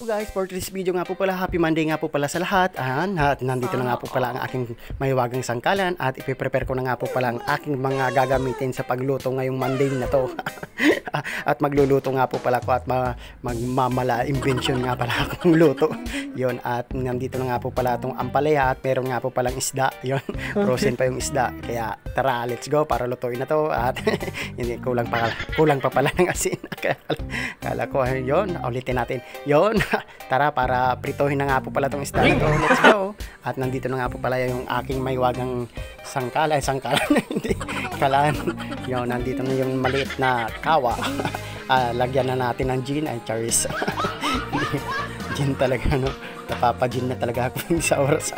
guys, for this video nga po pala, happy Monday nga po pala sa lahat. At nandito na nga po pala ang aking mahiwagang sangkalan at ipiprepare ko na nga po pala ang aking mga gagamitin sa pagluto ngayong Monday na to. At magluluto nga po pala ko at magmamala invention nga pala akong luto. Yon, at nandito na nga po pala itong ampalaya at meron nga po palang isda. Yon, frozen pa yung isda. Kaya tara, let's go para lutuin na to. At hindi kulang pa pala ng asin. Kala ko yon, ulitin natin. Yon, tara para pritohin na nga po pala itong isda na to. Let's go. At nandito na nga po pala yung aking mahiwagang sangkalan, hindi, kalan. Yon, nandito na yung maliit na kawa. Lagyan na natin ng gin. Ay, charis. Gin talaga, no? Napapa-gin na talaga ako sa oras.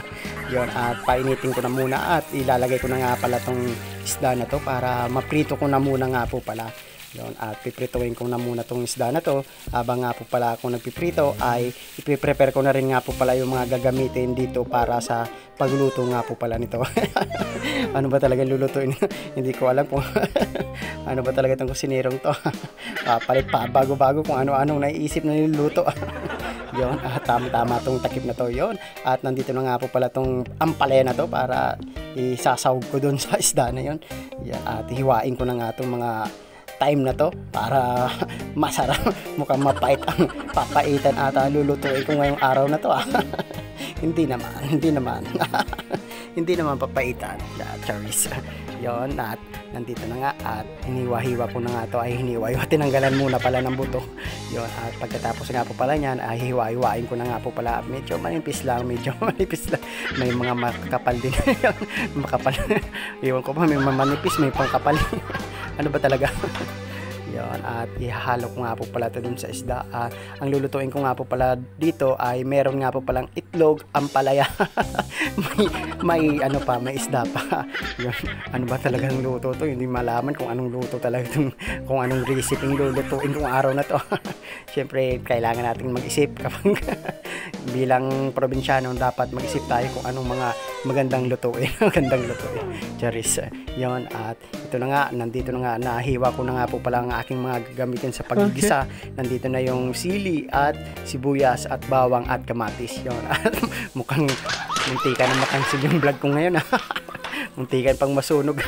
Yon, at painitin ko na muna at ilalagay ko na nga pala tong isda na to para maprito ko na muna nga po pala. Yon, at piprituin ko na muna tong isda na to. Habang nga po pala ako nagpiprito ay ipiprepare ko na rin nga po pala yung mga gagamitin dito para sa pagluto nga po pala nito. Ano ba talaga lulutuin? Hindi ko alam kung ano ba talaga itong kusinirong to. Palit pa bago-bago kung ano-anong naiisip na niluluto. Yon, tama-tama tong takip na to. Yon, at nandito na nga po pala tong ampalaya na to para isasawag ko dun sa isda na yon. Yan, at hiwain ko na nga itong mga time na to para masarap. Mukhang mapait ang papaitan ata lulutuin ko ngayong araw na to. Hindi naman hindi naman papaitan. Charis. Yon, at nandito na nga at hiniwa-hiwa ko na nga to. Ay hiniwa-hiwa, tinanggalan muna pala ng buto. Yon, at pagkatapos nga po pala niyan ay hiwa-hiwain ko na nga po pala. Medyo manipis lang. May mga makakapal din. Makapal. Iwan ko pa, may manipis, may pangkapal. Ano ba talaga? Yan, at ihahalo ko nga po pala ito dun sa isda. Ang lulutuin ko nga po pala dito ay meron nga po palang itlog, ampalaya. may ano pa, may isda pa. Yan, ano ba talagang luto to? Hindi malaman kung anong luto talaga itong, kung anong recipe lulutuin kung araw na to. Siyempre, kailangan nating mag-isip kapag bilang probinsyano dapat mag-isip tayo kung anong mga magandang lutuin. Charis. Yon, at ito na nga, nandito na nga, nahiwa ko na nga po pala ang aking mga gagamitin sa paggigisa. Nandito na yung sili at sibuyas at bawang at kamatis. Yon, at mukhang muntikan na makansin yung vlog ko ngayon. Muntikan pang masunog.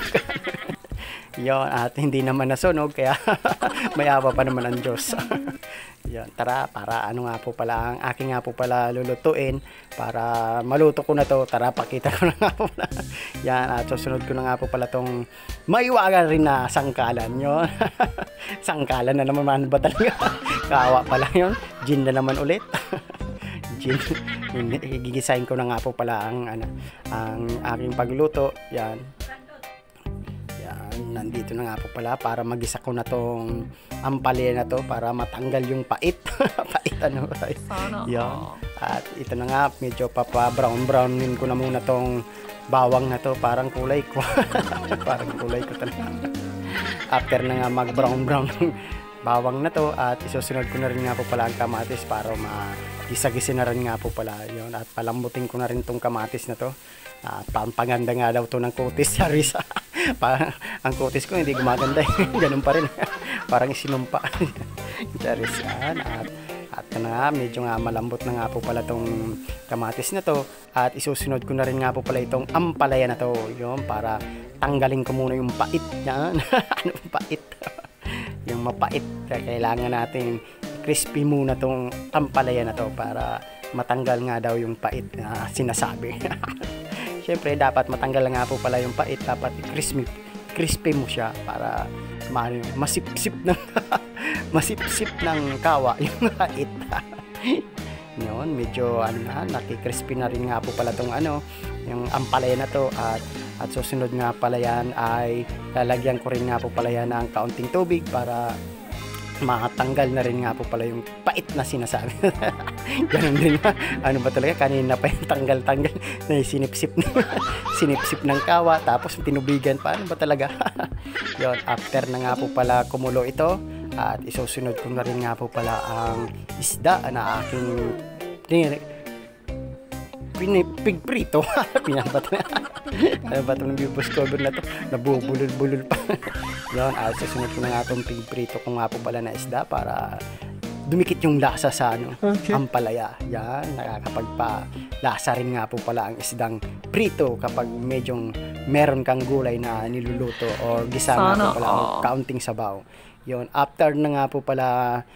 Yon, at hindi naman nasunog kaya mayaba pa naman ang Diyos. Yan, tara, para ano nga po pala ang aking nga po pala lulutuin para maluto ko na to. Tara, pakita ko na nga po pala. Yan, at susunod ko na nga po pala tong maiwagan rin na sangkalan. Yon. Sangkalan na naman ba talaga? Kawa pala yon. Gin na naman ulit. Gin. Gigisahin ko na nga po pala ang aking pagluto. Yan. Nandito na nga po pala para magisa ko na tong ampalaya na to para matanggal yung pait. Pait ano ba? Yan. At ito na nga, medyo brown-brownin ko na muna tong bawang na to. Parang kulay ko. Parang kulay ko talaga. After na nga mag-brown-brown bawang na to at isusunod ko na rin nga po pala ang kamatis para magisa-gisa na rin nga po pala yon, at palambutin ko na rin tong kamatis na to. Pampaganda nga daw to ng kutis. Charis. Ang kutis ko hindi gumaganda. Ganun pa rin. Parang isinumpa. Charis. At na medyo nga malambot na nga po pala tong kamatis na to at isusunod ko na rin nga po pala itong ampalaya na to yon, para tanggalin ko muna yung pait. Yan. Anong pait? Yung mapait. Kailangan natin crispy muna tong ampalaya na to para matanggal nga daw yung pait na sinasabi. Siyempre dapat matanggal nga po pala yung pait, dapat crispy mo siya para masipsip ng kawa yung pait. Noon, medyo nakikrispy na rin nga po pala tong yung ampalaya na to at susunod nga pala yan ay lalagyan ko rin nga po pala yan ng kaunting tubig para makatanggal na rin nga po pala yung pait na sinasabi. Ganun din ba? Ano ba talaga? Kanina pa yung tanggal-tanggal na sinipsip ng kawa tapos tinubigan pa. Ano ba talaga? Yon, after na nga po pala kumulo ito at isusunod ko na rin nga po pala ang isda na aking pinipigprito. Pinabat na. Ano ba itong bibos cover na to? Nabubulol-bulol pa. Yan, susunod ko na nga itong pigprito ko nga po pala na isda para dumikit yung lasa sa ampalaya. Yan, nakakapagpa-lasa rin nga po pala ang isdang prito kapag medyo meron kang gulay na niluluto or gisa nga po pala o kaunting sabaw. Yun, after na nga po pala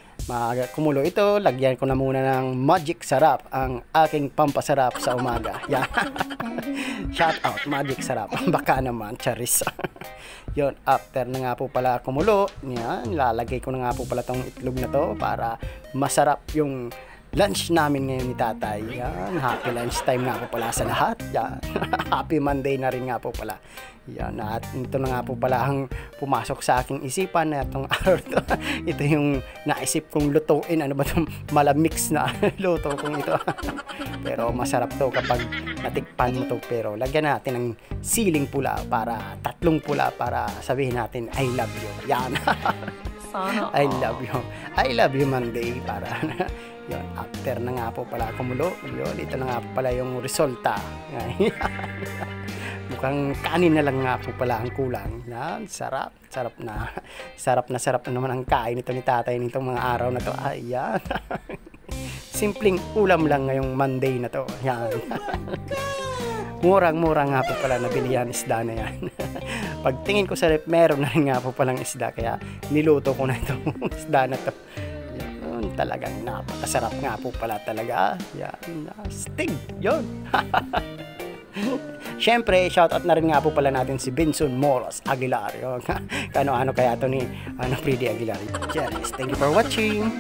kumulo ito, lagyan ko na muna ng Magic Sarap, ang aking pampasarap sa umaga. Yan. Shout out, Magic Sarap. Baka naman, charis. Yun, after na nga po pala kumulo, yan, lalagay ko na nga po pala tong itlog na to para masarap yung lunch namin ngayon ni tatay. Yan, happy lunch time nga po pala sa lahat. Yan. Happy Monday na rin nga po pala. Yan, at ito na nga po pala ang pumasok sa aking isipan na itong araw to. Ito yung naisip kong lutuin. Ano ba itong malamix na luto kong ito. Pero masarap to kapag natikpan mo to. Pero lagyan natin ng siling pula para, 3 pula para sabihin natin I love you. Yan. I love you. I love you Monday para yun, after na nga po pala kumulo, yun, ito na nga po pala yung resulta. Mukhang kanin na lang nga po pala ang kulang. Yan, sarap na. Sarap na naman ang kain nito ni tatay nitong mga araw na to. Ayan. Simpleng ulam lang ngayong Monday na to. Yan. Murang-mura nga po pala nabili yan isda na yan. Pagtingin ko sa rep, meron na rin nga po palang isda, kaya niluto ko na itong isda na to. Talagang napakasarap nga po pala talaga. Yan, stig, yun. Siyempre, shoutout na rin nga po pala natin si Benson Moros Aguilar. Kano-ano kaya to ni Freddy Aguilar. Yes, thank you for watching.